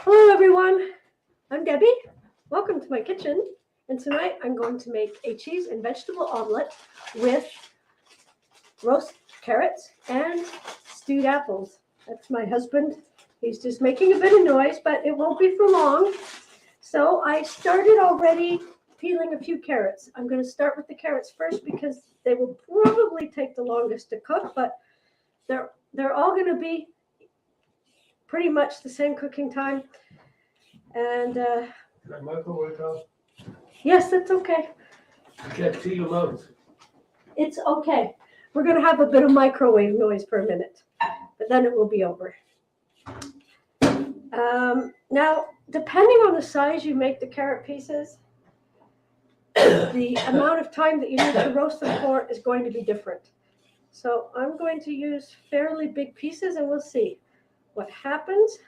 Hello everyone, I'm Debbie. Welcome to my kitchen. And tonight I'm going to make a cheese and vegetable omelet with roast carrots and stewed apples. That's my husband. He's just making a bit of noise, but it won't be for long. So I started already peeling a few carrots. I'm going to start with the carrots first because they will probably take the longest to cook, but they're all going to be pretty much the same cooking time. And Can I microwave those? yes, that's okay. I can't see them out. It's okay. We're going to have a bit of microwave noise for a minute, but then it will be over. Now, depending on the size you make the carrot pieces, the amount of time that you need to roast them for is going to be different. So I'm going to use fairly big pieces and we'll see what happens.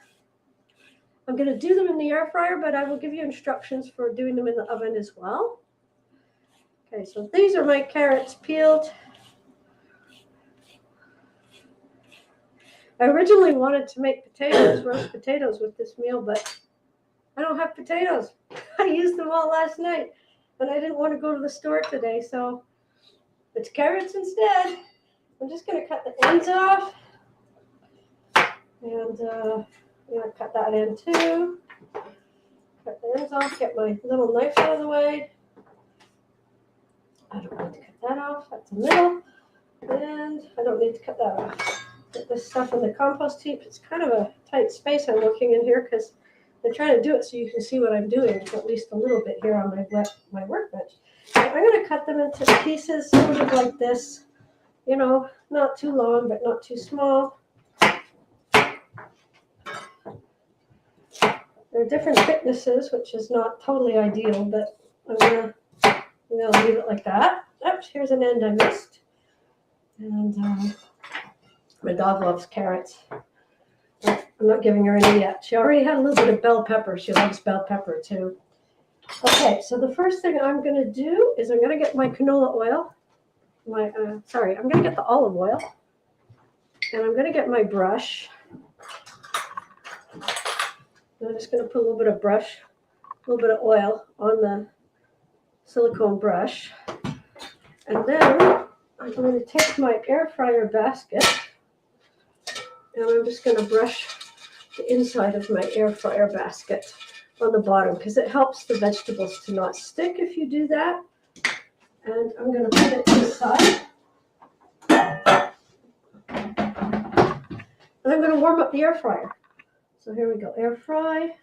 I'm going to do them in the air fryer, but I will give you instructions for doing them in the oven as well. Okay, so these are my carrots peeled. I originally wanted to make potatoes, roast potatoes with this meal, but I don't have potatoes. I used them all last night, and I didn't want to go to the store today, so it's carrots instead. I'm just going to cut the ends off, and I'm going to cut that end too. Cut the ends off, get my little knife out of the way. I don't need to cut that off, that's the middle. And I don't need to cut that off. Get this stuff in the compost heap. It's kind of a tight space I'm working in here because I'm trying to do it so you can see what I'm doing, at least a little bit here on my workbench. So I'm going to cut them into pieces sort of like this, you know, not too long but not too small. There are different thicknesses, which is not totally ideal, but I'm going to leave it like that. Oops, here's an end I missed. And my dog loves carrots. I'm not giving her any yet. She already had a little bit of bell pepper. She loves bell pepper too. Okay, so the first thing I'm going to do is I'm going to get my canola oil. I'm going to get the olive oil. And I'm going to get my brush. I'm just going to put a little bit of oil on the silicone brush. And then I'm going to take my air fryer basket and I'm just going to brush the inside of my air fryer basket on the bottom because it helps the vegetables to not stick if you do that. And I'm going to put it to the side. And I'm going to warm up the air fryer. So here we go, air fry.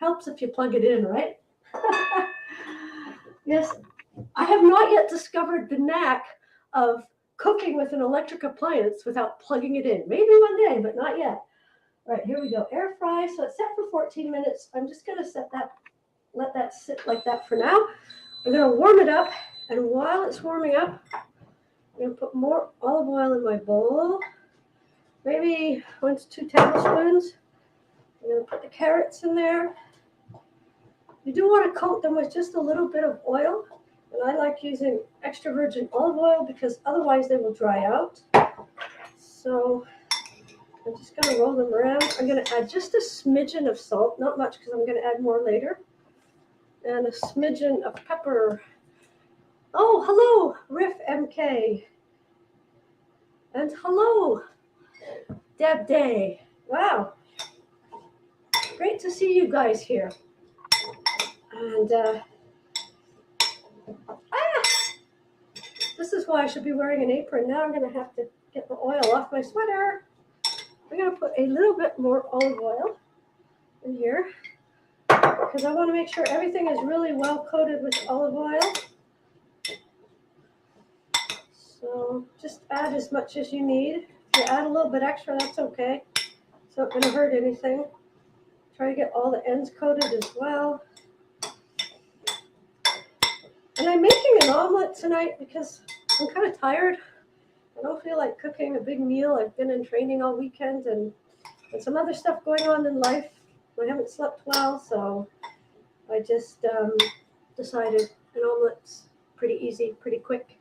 Helps if you plug it in, right? Yes, I have not yet discovered the knack of cooking with an electric appliance without plugging it in. Maybe one day, but not yet. All right, here we go, air fry. So it's set for 14 minutes. I'm just going to let that sit like that for now. I'm going to warm it up, and while it's warming up, I'm going to put more olive oil in my bowl. Maybe 1 to 2 tablespoons. I'm going to put the carrots in there. You do want to coat them with just a little bit of oil. And I like using extra virgin olive oil because otherwise they will dry out. So I'm just going to roll them around. I'm going to add just a smidgen of salt. Not much because I'm going to add more later. And a smidgen of pepper. Oh, hello, Riff MK. And hello, Deb Day. Wow. Great to see you guys here. And this is why I should be wearing an apron. Now I'm going to have to get the oil off my sweater. I'm going to put a little bit more olive oil in here because I want to make sure everything is really well coated with olive oil. So just add as much as you need. If you add a little bit extra, that's okay. It's not going to hurt anything. Try to get all the ends coated as well. And I'm making an omelet tonight because I'm kind of tired. I don't feel like cooking a big meal. I've been in training all weekend and some other stuff going on in life. I haven't slept well, so I just decided an omelet's pretty easy, pretty quick.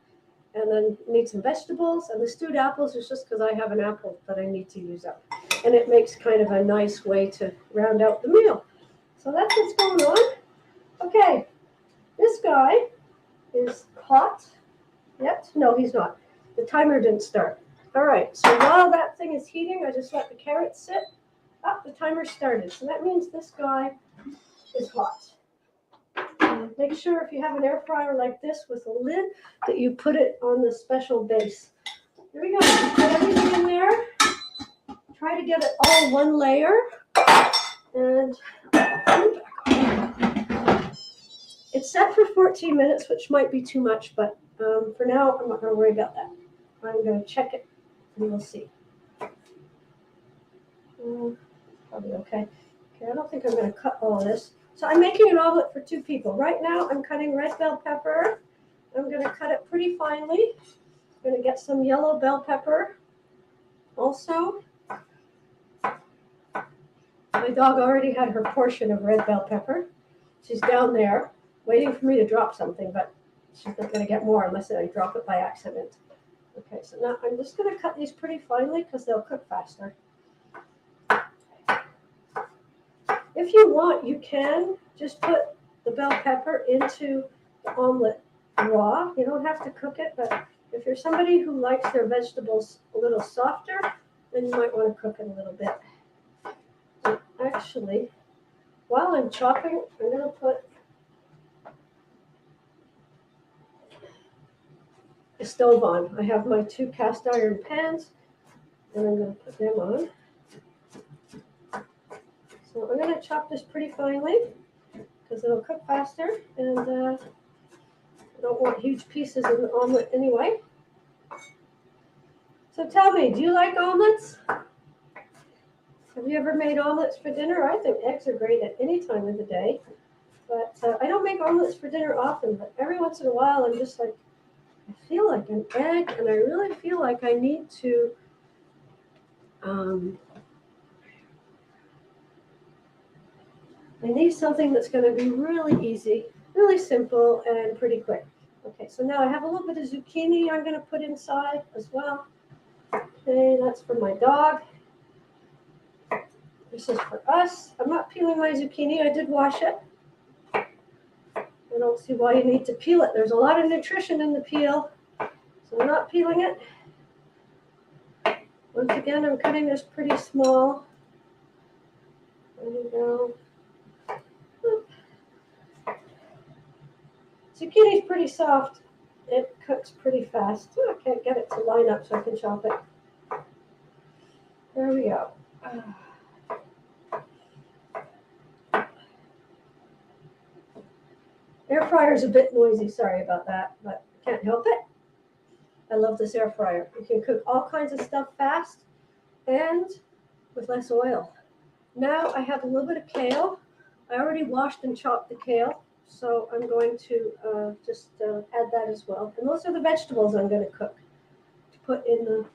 And then need some vegetables. And the stewed apples is just because I have an apple that I need to use up. and it makes kind of a nice way to round out the meal. So that's what's going on. Okay, this guy is hot yet. No, he's not. The timer didn't start. All right, so while that thing is heating, I just let the carrots sit. Oh, the timer started. So that means this guy is hot. Make sure if you have an air fryer like this with a lid that you put it on the special base. There we go. Put everything in there. Try to get it all one layer. And it's set for 14 minutes, which might be too much, but for now, I'm not going to worry about that. I'm going to check it, and we'll see. Probably okay. Okay, I don't think I'm going to cut all this. So I'm making an omelet for 2 people. Right now, I'm cutting red bell pepper. I'm going to cut it pretty finely. I'm going to get some yellow bell pepper also. My dog already had her portion of red bell pepper. She's down there waiting for me to drop something, but she's not going to get more unless I drop it by accident. Okay, so now I'm just going to cut these pretty finely because they'll cook faster. If you want, you can just put the bell pepper into the omelet raw. You don't have to cook it, but if you're somebody who likes their vegetables a little softer, then you might want to cook it a little bit. And actually, while I'm chopping, I'm going to put the stove on. I have my 2 cast iron pans, and I'm going to put them on. So I'm going to chop this pretty finely because it'll cook faster, and I don't want huge pieces in the omelet anyway. So tell me, do you like omelets? Have you ever made omelets for dinner? I think eggs are great at any time of the day, but I don't make omelets for dinner often, but every once in a while I'm just like, I feel like an egg, and I really feel like I need to I need something that's going to be really easy, really simple, and pretty quick. Okay, so now I have a little bit of zucchini I'm going to put inside as well. Okay, that's for my dog. This is for us. I'm not peeling my zucchini. I did wash it. I don't see why you need to peel it. There's a lot of nutrition in the peel, so I'm not peeling it. Once again, I'm cutting this pretty small. There we go. Zucchini's pretty soft. It cooks pretty fast. I can't get it to line up so I can chop it. There we go. Air fryer's a bit noisy, sorry about that, but I can't help it. I love this air fryer. You can cook all kinds of stuff fast and with less oil. Now I have a little bit of kale. I already washed and chopped the kale, so I'm going to just add that as well. And those are the vegetables I'm going to cook to put in the.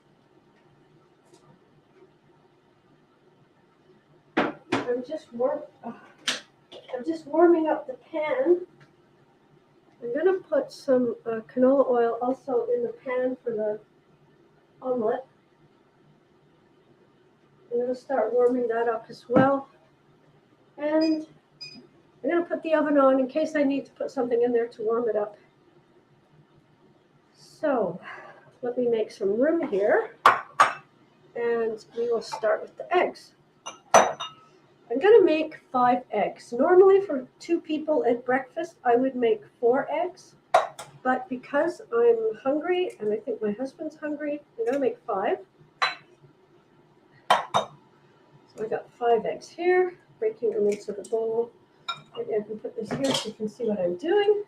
I'm just warming up the pan. I'm going to put some canola oil also in the pan for the omelette. I'm going to start warming that up as well. And I'm going to put the oven on in case I need to put something in there to warm it up. So let me make some room here. And we will start with the eggs. I'm going to make 5 eggs. Normally for 2 people at breakfast, I would make 4 eggs. But because I'm hungry, and I think my husband's hungry, I'm going to make 5. So I got 5 eggs here, breaking them into the bowl. Maybe I can put this here so you can see what I'm doing.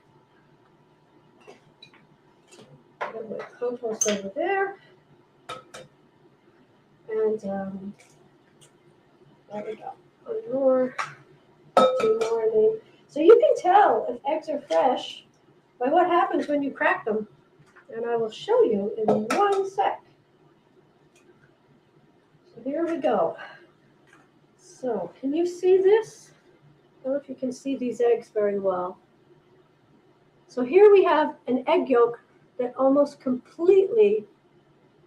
I got my compost over there. And there we go. One more, 2 more. So you can tell if eggs are fresh by what happens when you crack them. And I will show you in 1 sec. So here we go. So can you see this? I don't know if you can see these eggs very well. So here we have an egg yolk that almost completely,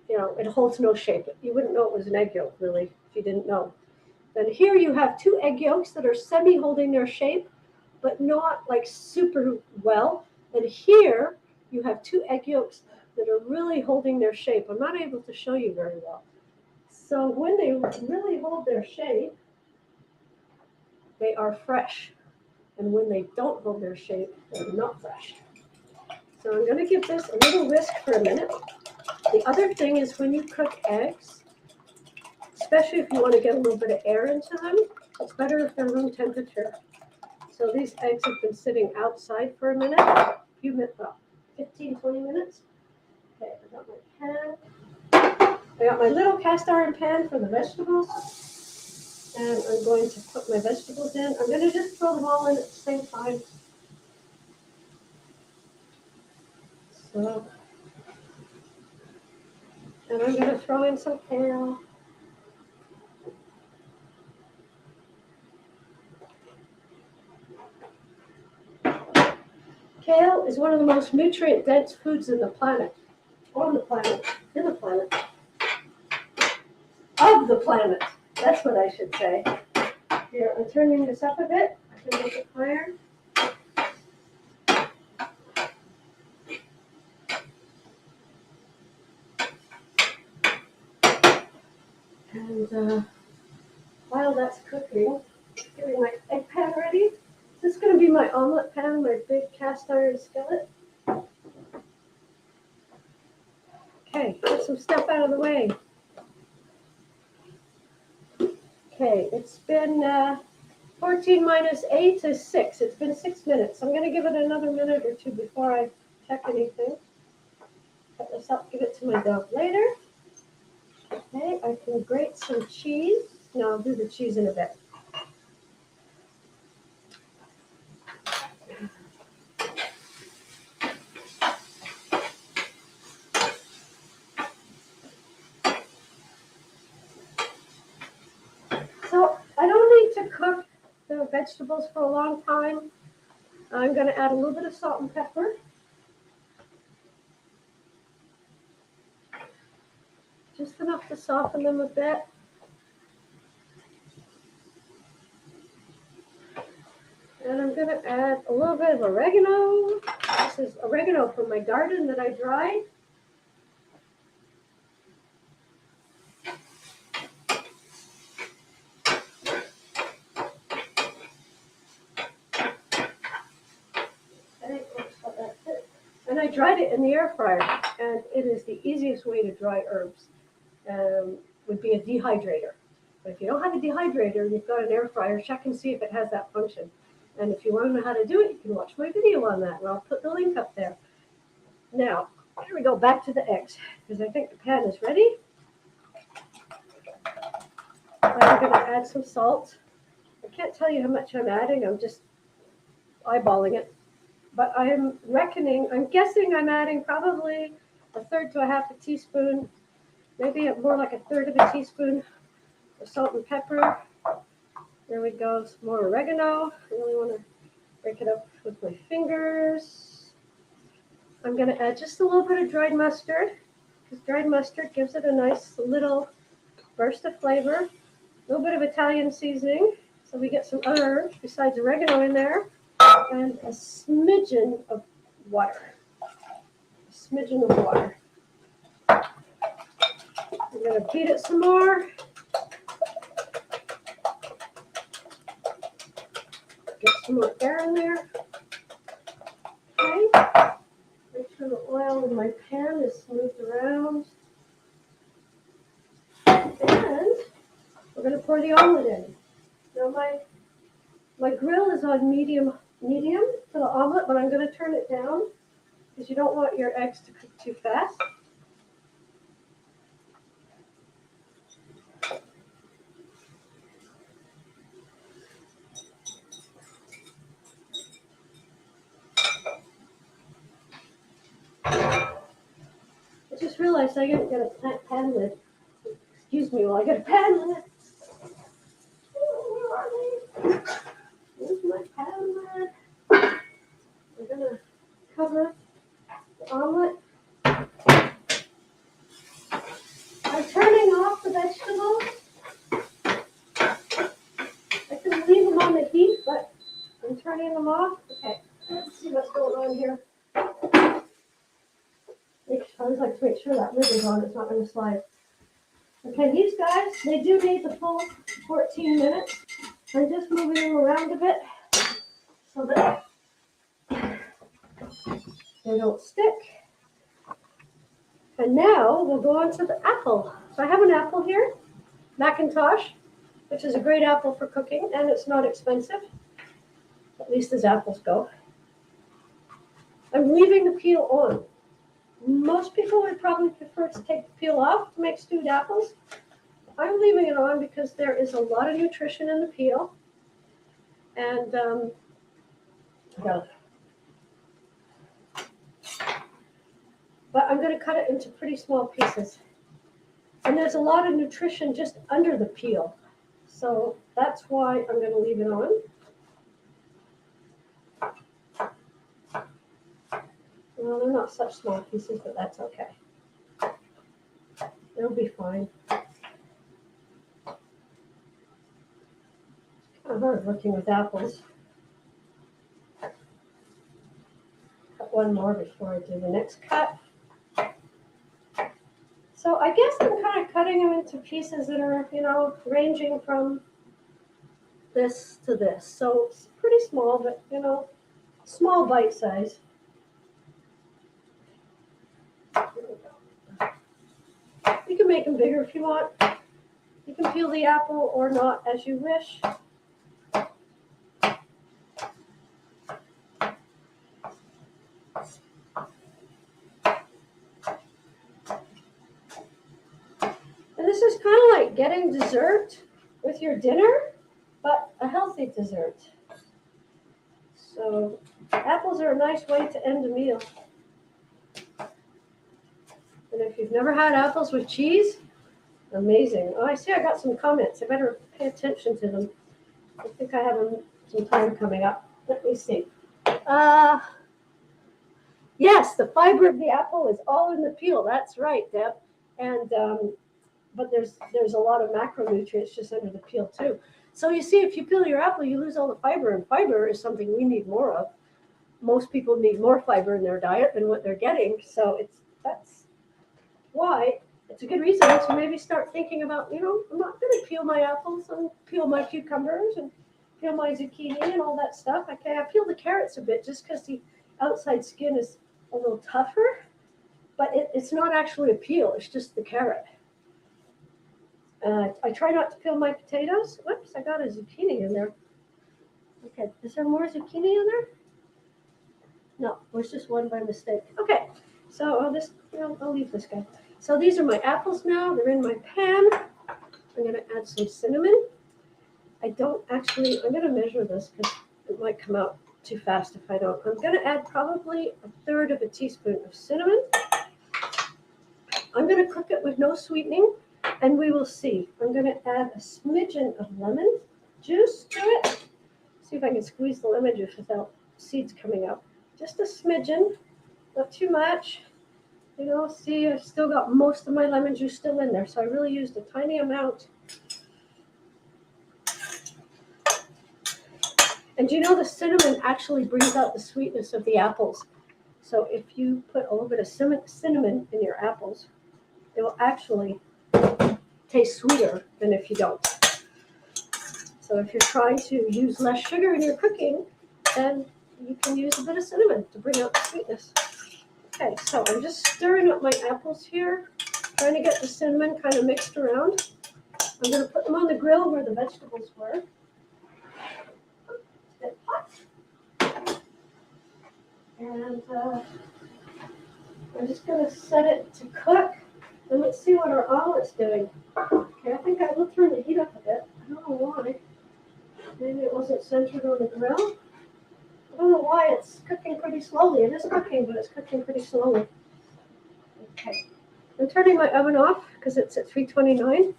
it holds no shape. You wouldn't know it was an egg yolk really if you didn't know. Then here you have 2 egg yolks that are semi-holding their shape, but not like super well. And here you have 2 egg yolks that are really holding their shape. I'm not able to show you very well. So when they really hold their shape, they are fresh. And when they don't hold their shape, they're not fresh. So I'm going to give this a little whisk for a minute. The other thing is when you cook eggs, especially if you want to get a little bit of air into them, it's better if they're room temperature. So these eggs have been sitting outside for a minute, a few minutes, about 15, 20 minutes. Okay, I got my pan. I got my little cast iron pan for the vegetables. And I'm going to put my vegetables in. I'm going to just throw them all in at the same time. So, and I'm going to throw in some kale. Kale is one of the most nutrient-dense foods on the planet. Of the planet. That's what I should say. Here, I'm turning this up a bit. I can make it higher. And while that's cooking, getting my egg pan ready. This is going to be my omelet pan, my big cast iron skillet. Okay, get some stuff out of the way. Okay, it's been 14 minus 8 is 6. It's been 6 minutes. I'm going to give it another minute or two before I check anything. Cut this up, give it to my dog later. Okay, I can grate some cheese. No, I'll do the cheese in a bit. So I don't need to cook the vegetables for a long time. I'm going to add a little bit of salt and pepper. Just enough to soften them a bit. And I'm going to add a little bit of oregano. This is oregano from my garden that I dried. And I dried it in the air fryer, and it is the easiest way to dry herbs. Would be a dehydrator. But if you don't have a dehydrator and you've got an air fryer, check and see if it has that function. And if you want to know how to do it, you can watch my video on that, and I'll put the link up there. Now, here we go, back to the eggs, because I think the pan is ready. I'm going to add some salt. I can't tell you how much I'm adding. I'm just eyeballing it. But I'm guessing I'm adding probably 1/3 to 1/2 teaspoon, maybe more like 1/3 of a teaspoon of salt and pepper. There we go, some more oregano. I really want to break it up with my fingers. I'm going to add just a little bit of dried mustard, because dried mustard gives it a nice little burst of flavor. A little bit of Italian seasoning, so we get some other herbs besides oregano in there. And a smidgen of water. I'm going to beat it some more. Get some more air in there. Okay. Make sure the oil in my pan is smoothed around. And we're going to pour the omelet in. Now my grill is on medium for the omelet, but I'm going to turn it down because you don't want your eggs to cook too fast. I just realized I didn't get a pan lid. Excuse me while I get a pan lid. Where are they? Here's my pan lid. I'm going to cover the omelet. I'm turning off the vegetables I'm turning them off. Okay, let's see what's going on here. I always like to make sure that lid is on, it's not going to slide. Okay, these guys, they do need the full 14 minutes. I'm just moving them around a bit so that they don't stick. And now we'll go on to the apple. So I have an apple here, Macintosh, which is a great apple for cooking, and it's not expensive, at least as apples go. I'm leaving the peel on. Most people would probably prefer to take the peel off to make stewed apples. I'm leaving it on because there is a lot of nutrition in the peel. And but I'm going to cut it into pretty small pieces. And there's a lot of nutrition just under the peel. So that's why I'm going to leave it on. Well, they're not such small pieces, but that's okay. It'll be fine. It's kind of hard working with apples. Cut one more before I do the next cut. So I guess I'm kind of cutting them into pieces that are, ranging from this to this. So it's pretty small, but, small bite size. You can make them bigger if you want. You can peel the apple or not as you wish. And this is kind of like getting dessert with your dinner, but a healthy dessert. So apples are a nice way to end a meal. And if you've never had apples with cheese, amazing. Oh, I see I got some comments. I better pay attention to them. I think I have some time coming up. Let me see. Yes, the fiber of the apple is all in the peel. That's right, Deb. And but there's a lot of macronutrients just under the peel too. So you see, if you peel your apple, you lose all the fiber, and fiber is something we need more of. Most people need more fiber in their diet than what they're getting. So that's why it's a good reason to maybe start thinking about, I'm not going to peel my apples and peel my cucumbers and peel my zucchini and all that stuff. Okay, I peel the carrots a bit just because the outside skin is a little tougher, but it's not actually a peel. It's just the carrot. I try not to peel my potatoes. Whoops, I got a zucchini in there. Okay, is there more zucchini in there? No, it was just one by mistake. Okay, so I'll leave this guy. So these are my apples now. They're in my pan. I'm going to add some cinnamon. I'm going to measure this because it might come out too fast if I don't. I'm going to add probably 1/3 of a teaspoon of cinnamon. I'm going to cook it with no sweetening, and we will see. I'm going to add a smidgen of lemon juice to it. See if I can squeeze the lemon juice without seeds coming out. Just a smidgen, not too much. See, I've still got most of my lemon juice still in there, so I really used a tiny amount. And the cinnamon actually brings out the sweetness of the apples. So if you put a little bit of cinnamon in your apples, it will actually taste sweeter than if you don't. So if you're trying to use less sugar in your cooking, then you can use a bit of cinnamon to bring out the sweetness. Okay, so I'm just stirring up my apples here, trying to get the cinnamon kind of mixed around. I'm going to put them on the grill where the vegetables were. It's a bit hot. And I'm just going to set it to cook. And let's see what our omelet's doing. Okay, I think I will turn the heat up a bit. I don't know why. Maybe it wasn't centered on the grill. I don't know why it's cooking pretty slowly. It is cooking, but it's cooking pretty slowly. Okay. I'm turning my oven off because it's at 329.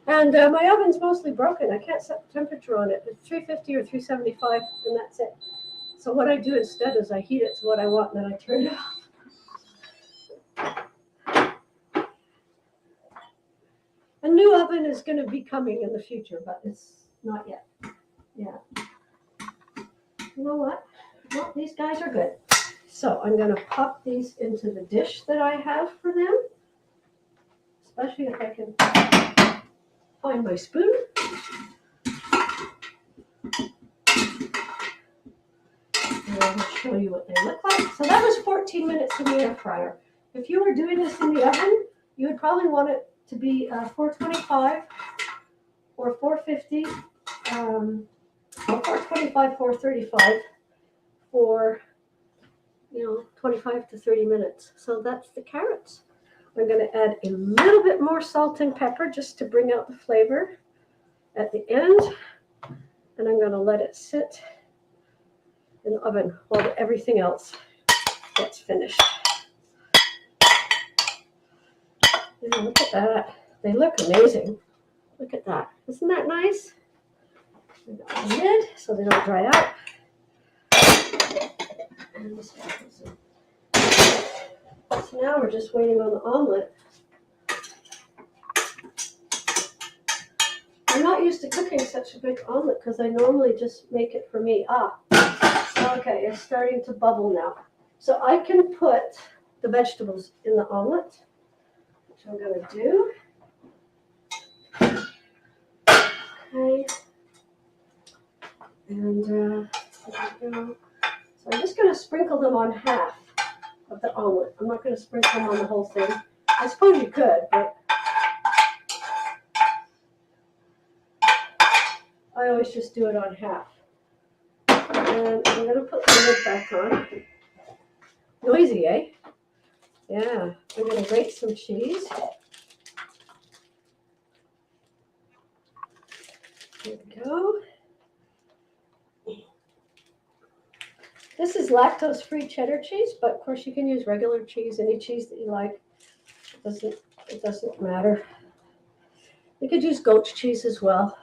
And my oven's mostly broken. I can't set the temperature on it. It's 350 or 375, and that's it. So what I do instead is I heat it to what I want, and then I turn it off. A new oven is going to be coming in the future, but it's not yet. Yeah. You know what? Well, these guys are good. So I'm going to pop these into the dish that I have for them, especially if I can find my spoon. And I'll show you what they look like. So that was 14 minutes in the air fryer. If you were doing this in the oven, you would probably want it to be 425 or 450, or 425, 435 for 25 to 30 minutes. So that's the carrots. I'm going to add a little bit more salt and pepper just to bring out the flavor at the end. And I'm going to let it sit in the oven while everything else gets finished. And look at that. They look amazing. Look at that. Isn't that nice? We got the lid so they don't dry out. And so now we're just waiting on the omelet. I'm not used to cooking such a big omelet because I normally just make it for me. Okay, it's starting to bubble now. So I can put the vegetables in the omelet, which I'm going to do. Okay. And there we go. So I'm just going to sprinkle them on half of the omelet. I'm not going to sprinkle them on the whole thing. I suppose you could, but I always just do it on half. And I'm going to put the lid back on. Noisy, eh? Yeah. I'm going to grate some cheese. There we go. This is lactose-free cheddar cheese, but of course you can use regular cheese, any cheese that you like. It doesn't matter. You could use goat's cheese as well.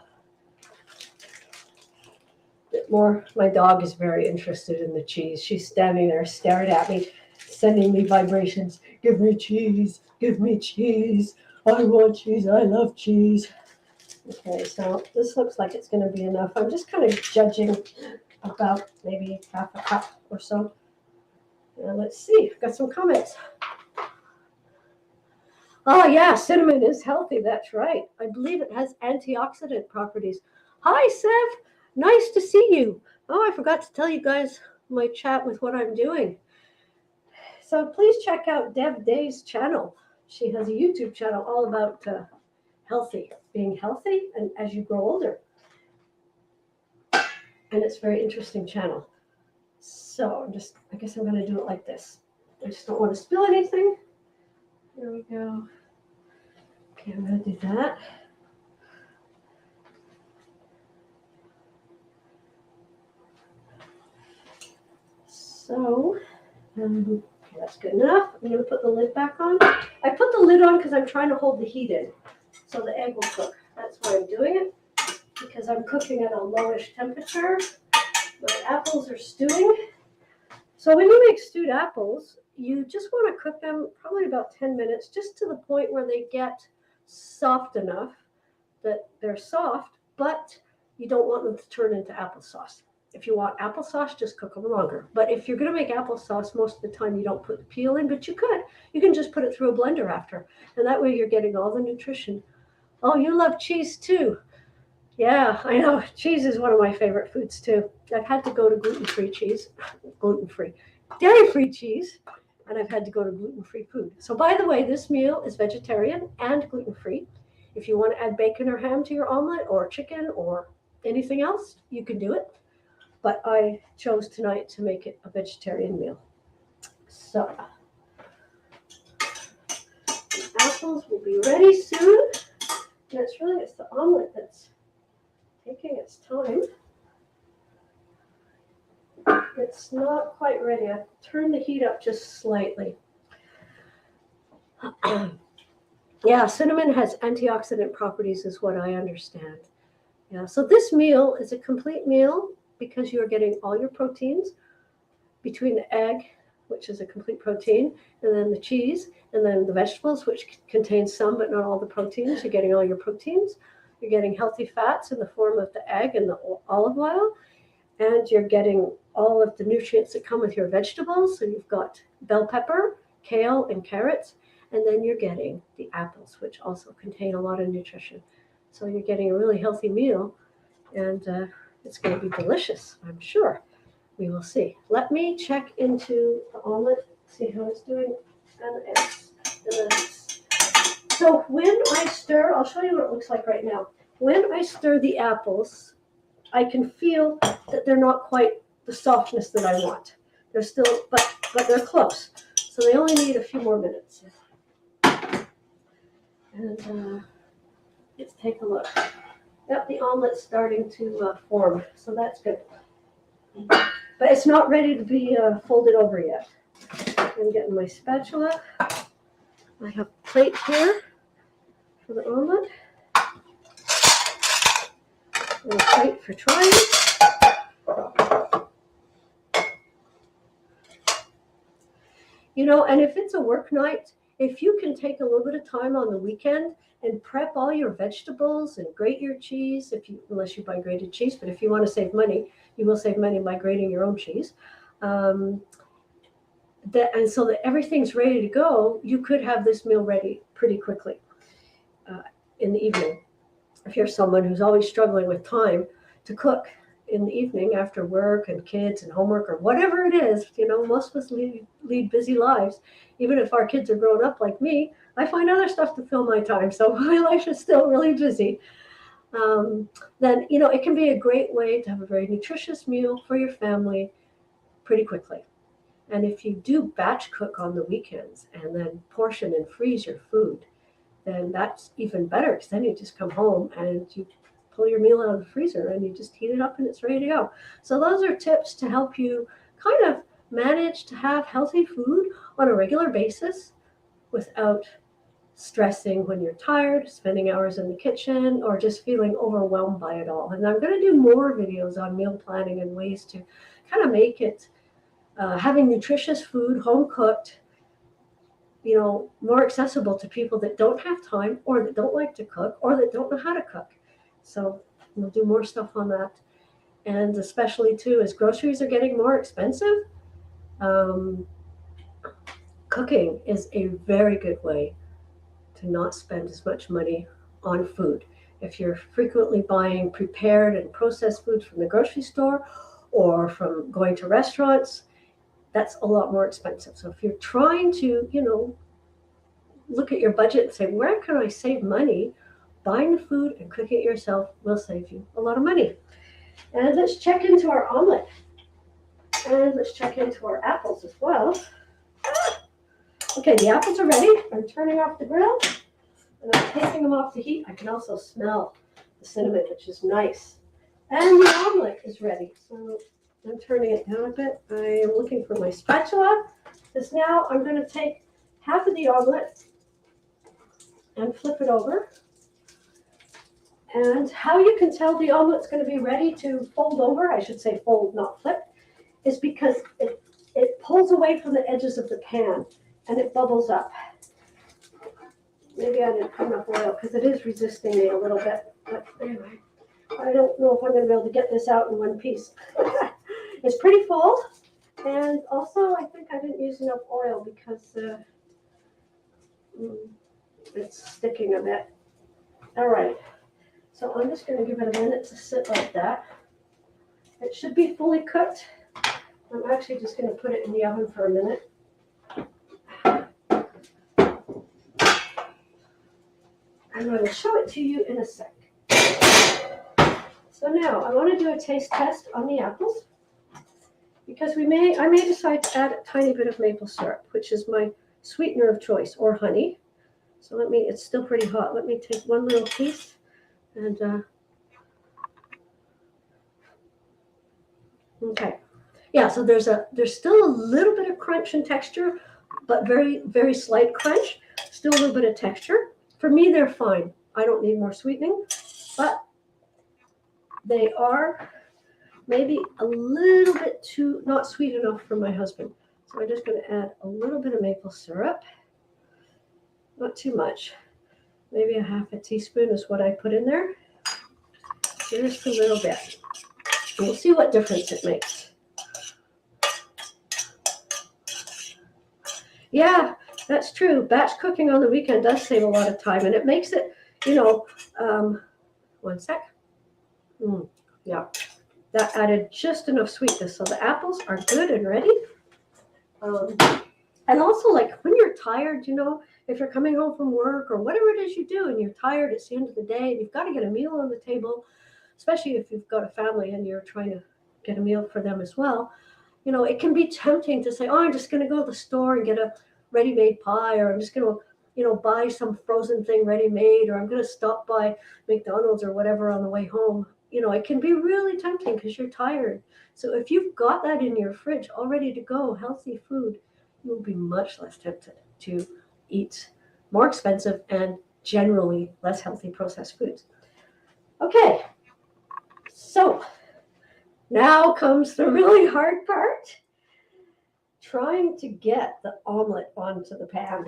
A bit more. My dog is very interested in the cheese. She's standing there staring at me, sending me vibrations. Give me cheese. Give me cheese. I want cheese. I love cheese. Okay, so this looks like it's going to be enough. I'm just kind of judging about maybe half a cup or so. Now let's see. I've got some comments. Oh yeah, cinnamon is healthy. That's right. I believe it has antioxidant properties. Hi, Sev. Nice to see you. Oh, I forgot to tell you guys my chat with what I'm doing. So please check out Deb Day's channel. She has a YouTube channel all about being healthy and as you grow older. And it's a very interesting channel. So I guess I'm going to do it like this. I just don't want to spill anything. There we go. Okay, I'm going to do that. So, okay, that's good enough. I'm going to put the lid back on. I put the lid on because I'm trying to hold the heat in so the egg will cook. That's why I'm doing it, because I'm cooking at a lowish temperature. My apples are stewing. So when you make stewed apples, you just want to cook them probably about 10 minutes, just to the point where they get soft enough that they're soft, but you don't want them to turn into applesauce. If you want applesauce, just cook them longer. But if you're going to make applesauce, most of the time you don't put the peel in, but you could. You can just put it through a blender after, and that way you're getting all the nutrition. Oh, you love cheese too. Yeah, I know. Cheese is one of my favorite foods too. I've had to go to gluten-free cheese, dairy-free cheese, and I've had to go to gluten-free food. So by the way, this meal is vegetarian and gluten-free. If you want to add bacon or ham to your omelet or chicken or anything else, you can do it. But I chose tonight to make it a vegetarian meal. So the apples will be ready soon. And it's the omelet that's taking its time. It's not quite ready. I've turned the heat up just slightly. Yeah, cinnamon has antioxidant properties is what I understand. Yeah, so this meal is a complete meal because you're getting all your proteins between the egg, which is a complete protein, and then the cheese, and then the vegetables, which contain some but not all the proteins. You're getting all your proteins. You're getting healthy fats in the form of the egg and the olive oil. and you're getting all of the nutrients that come with your vegetables. So you've got bell pepper, kale, and carrots, and then you're getting the apples, which also contain a lot of nutrition. So you're getting a really healthy meal, and it's going to be delicious, I'm sure. We will see. Let me check into the omelet, see how it's doing, and the eggs. So when I stir, I'll show you what it looks like right now. When I stir the apples, I can feel that they're not quite the softness that I want. They're still, but they're close. So they only need a few more minutes. And let's take a look. Yep, the omelet's starting to form, so that's good. But it's not ready to be folded over yet. I'm getting my spatula. I have a plate here for the omelet. And a plate for trying. You know, and if it's a work night, if you can take a little bit of time on the weekend and prep all your vegetables and grate your cheese, unless you buy grated cheese, but if you want to save money, you will save money by grating your own cheese. And so that everything's ready to go, you could have this meal ready pretty quickly in the evening. If you're someone who's always struggling with time to cook in the evening after work and kids and homework or whatever it is, you know, most of us lead busy lives. Even if our kids are grown up like me, I find other stuff to fill my time. So my life is still really busy. Then, you know, it can be a great way to have a very nutritious meal for your family pretty quickly. And if you do batch cook on the weekends and then portion and freeze your food, then that's even better, because then you just come home and you pull your meal out of the freezer and you just heat it up and it's ready to go. So those are tips to help you kind of manage to have healthy food on a regular basis without stressing when you're tired, spending hours in the kitchen, or just feeling overwhelmed by it all. And I'm going to do more videos on meal planning and ways to kind of make it having nutritious food, home cooked, you know, more accessible to people that don't have time or that don't like to cook or that don't know how to cook. So we'll do more stuff on that. And especially too, as groceries are getting more expensive, cooking is a very good way to not spend as much money on food. If you're frequently buying prepared and processed food from the grocery store or from going to restaurants, that's a lot more expensive. So if you're trying to, you know, look at your budget and say, where can I save money? Buying the food and cooking it yourself will save you a lot of money. And let's check into our omelet. And let's check into our apples as well. Okay, the apples are ready. I'm turning off the grill and I'm taking them off the heat. I can also smell the cinnamon, which is nice. And the omelet is ready. So I'm turning it down a bit. I am looking for my spatula, because now I'm going to take half of the omelet and flip it over. And how you can tell the omelet's going to be ready to fold over, I should say fold, not flip, is because it pulls away from the edges of the pan and it bubbles up. Maybe I didn't put enough oil because it is resisting me a little bit. But anyway, I don't know if I'm going to be able to get this out in one piece. It's pretty full. And also, I think I didn't use enough oil because it's sticking a bit. All right. So I'm just going to give it a minute to sit like that. It should be fully cooked. I'm actually just going to put it in the oven for a minute. I'm going to show it to you in a sec. So now I want to do a taste test on the apples, because I may decide to add a tiny bit of maple syrup, which is my sweetener of choice, or honey. So it's still pretty hot. Let me take one little piece and okay. Yeah, so there's still a little bit of crunch and texture, but very, very slight crunch. Still a little bit of texture. For me, they're fine. I don't need more sweetening, but they are maybe a little bit too not sweet enough for my husband. So I'm just going to add a little bit of maple syrup. Not too much. Maybe a half a teaspoon is what I put in there. Just a little bit. We'll see what difference it makes. Yeah, that's true. Batch cooking on the weekend does save a lot of time, and it makes it, one sec. Yeah, that added just enough sweetness. So the apples are good and ready. And also, like when you're tired, if you're coming home from work or whatever it is you do and you're tired, it's the end of the day and you've got to get a meal on the table, especially if you've got a family and you're trying to get a meal for them as well. It can be tempting to say, oh, I'm just going to go to the store and get a ready-made pie, or I'm just going to, buy some frozen thing ready-made, or I'm going to stop by McDonald's or whatever on the way home. It can be really tempting because you're tired. So if you've got that in your fridge all ready to go, healthy food, you will be much less tempted to eat more expensive and generally less healthy processed foods. Okay, so now comes the really hard part, trying to get the omelet onto the pan.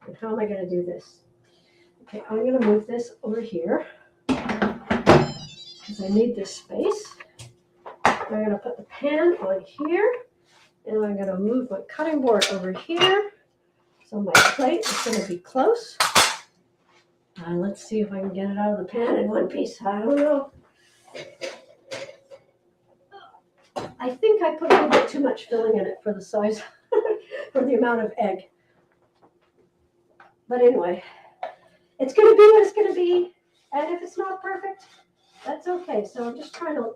And how am I going to do this? Okay, I'm going to move this over here because I need this space. I'm going to put the pan on here, and I'm going to move my cutting board over here. So my plate is going to be close. Let's see if I can get it out of the pan in one piece. I don't know. I think I put a little bit too much filling in it for the size, for the amount of egg. But anyway, it's going to be what it's going to be. And if it's not perfect, that's okay. So I'm just trying to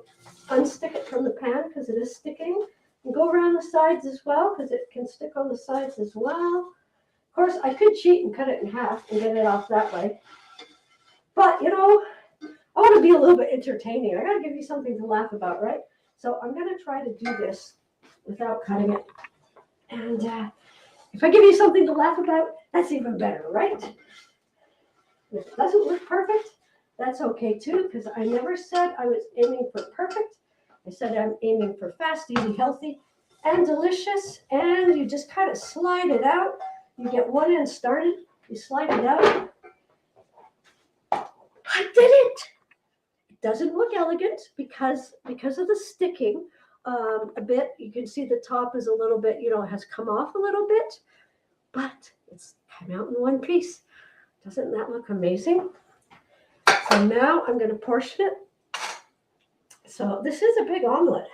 unstick it from the pan because it is sticking. And go around the sides as well because it can stick on the sides as well. Of course, I could cheat and cut it in half and get it off that way. But, I want to be a little bit entertaining. I got to give you something to laugh about, right? So I'm going to try to do this without cutting it. And if I give you something to laugh about, that's even better, right? If it doesn't look perfect, that's okay too, because I never said I was aiming for perfect. I said I'm aiming for fast, easy, healthy, and delicious. And you just kind of slide it out. You get one end started, you slide it out. I did it! It doesn't look elegant because of the sticking a bit. You can see the top is a little bit, it has come off a little bit, but it's come out in one piece. Doesn't that look amazing? So now I'm going to portion it. So this is a big omelet.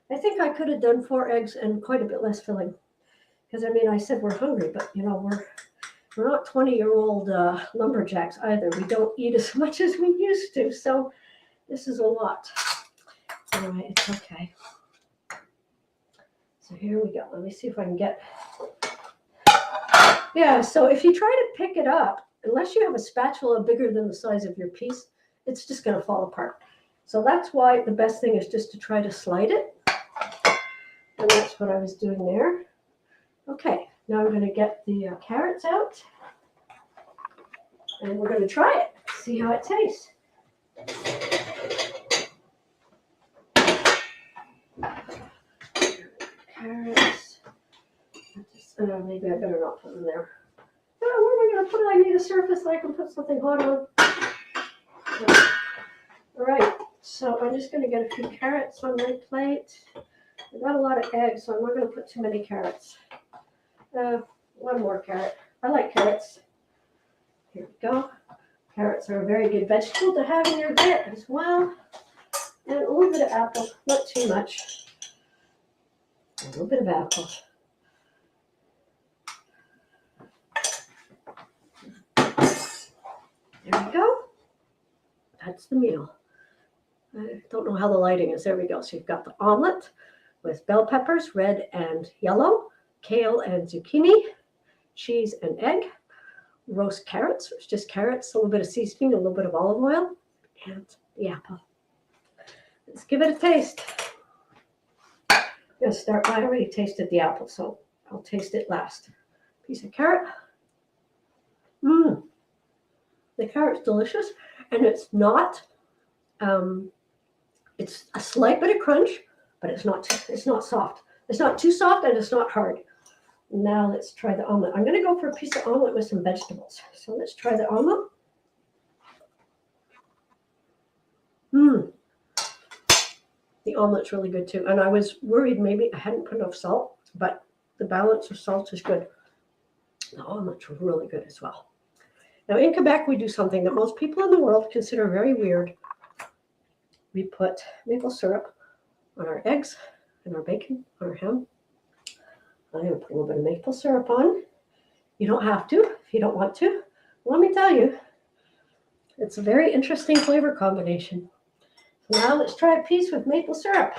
I think I could have done 4 eggs and quite a bit less filling. Because, I said we're hungry, but, we're not 20-year-old lumberjacks either. We don't eat as much as we used to. So this is a lot. Anyway, it's okay. So here we go. Let me see if I can get... Yeah, so if you try to pick it up, unless you have a spatula bigger than the size of your piece, it's just going to fall apart. So that's why the best thing is just to try to slide it. And that's what I was doing there. Okay, now I'm going to get the carrots out. And we're going to try it, see how it tastes. Carrots. Maybe I better not put them there. Oh, where am I going to put it? I need a surface that I can put something hot on. All right, so I'm just going to get a few carrots on my plate. I got a lot of eggs, so I'm not going to put too many carrots. One more carrot. I like carrots. Here we go. Carrots are a very good vegetable to have in your diet as well. And a little bit of apple, not too much. A little bit of apple. There we go. That's the meal. I don't know how the lighting is. There we go. So you've got the omelet with bell peppers, red and yellow, kale and zucchini, cheese and egg, roast carrots, it's just carrots, a little bit of seasoning, a little bit of olive oil, and the apple. Let's give it a taste. I'm going to start, I already tasted the apple, so I'll taste it last. Piece of carrot. The carrot's delicious, and it's not, it's a slight bit of crunch, but it's not soft. It's not too soft, and it's not hard. Now let's try the omelet. I'm going to go for a piece of omelet with some vegetables. So let's try the omelet. The omelet's really good too. And I was worried maybe I hadn't put enough salt, but the balance of salt is good. The omelet's really good as well. Now in Quebec, we do something that most people in the world consider very weird. We put maple syrup on our eggs and our bacon, on our ham. I'm going to put a little bit of maple syrup on. You don't have to if you don't want to. Let me tell you, it's a very interesting flavor combination. So now let's try a piece with maple syrup.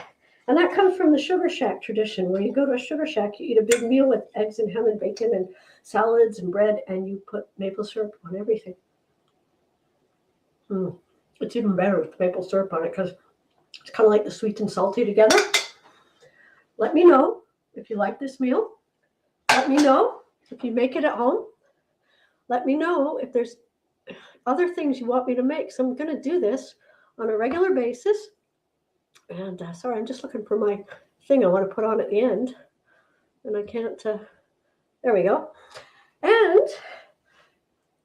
And that comes from the Sugar Shack tradition, where you go to a Sugar Shack, you eat a big meal with eggs and ham and bacon and salads and bread, and you put maple syrup on everything. It's even better with maple syrup on it because it's kind of like the sweet and salty together. Let me know if you like this meal. Let me know if you make it at home. Let me know if there's other things you want me to make. So I'm going to do this on a regular basis. And sorry, I'm just looking for my thing I want to put on at the end. And I can't, there we go. And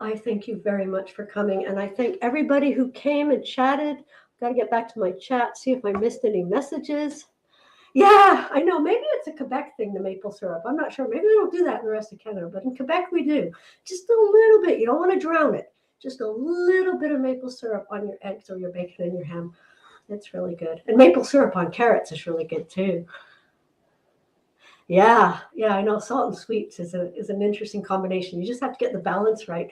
I thank you very much for coming. And I thank everybody who came and chatted. Got to get back to my chat, see if I missed any messages. Yeah, I know. Maybe it's a Quebec thing, the maple syrup. I'm not sure. Maybe we don't do that in the rest of Canada, but in Quebec we do. Just a little bit. You don't want to drown it. Just a little bit of maple syrup on your eggs or your bacon and your ham. It's really good. And maple syrup on carrots is really good too. Yeah, I know. Salt and sweets is an interesting combination. You just have to get the balance right.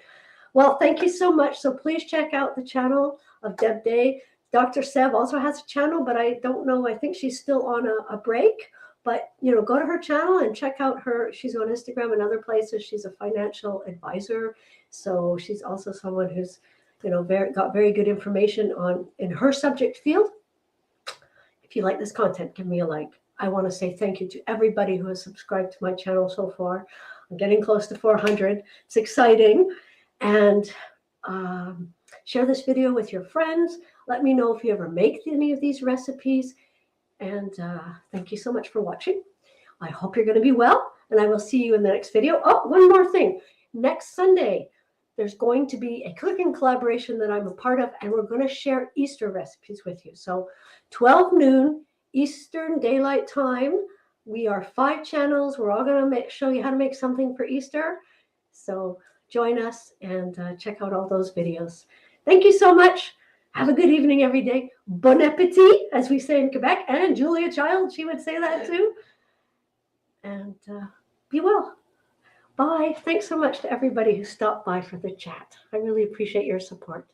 Well, thank you so much. So please check out the channel of Deb Day. Dr. Sev also has a channel, but I don't know. I think she's still on a break. But, go to her channel and check out her. She's on Instagram and other places. She's a financial advisor. So she's also someone who's, got very good information in her subject field. If you like this content, give me a like. I want to say thank you to everybody who has subscribed to my channel so far. I'm getting close to 400. It's exciting. And share this video with your friends. Let me know if you ever make any of these recipes. And thank you so much for watching. I hope you're going to be well, and I will see you in the next video. Oh, one more thing. Next Sunday, there's going to be a cooking collaboration that I'm a part of, and we're going to share Easter recipes with you. So 12 noon Eastern Daylight Time. We are 5 channels. We're all going to show you how to make something for Easter. So join us and check out all those videos. Thank you so much. Have a good evening every day. Bon appetit, as we say in Quebec. And Julia Child, she would say that too. And be well. Bye. Thanks so much to everybody who stopped by for the chat. I really appreciate your support.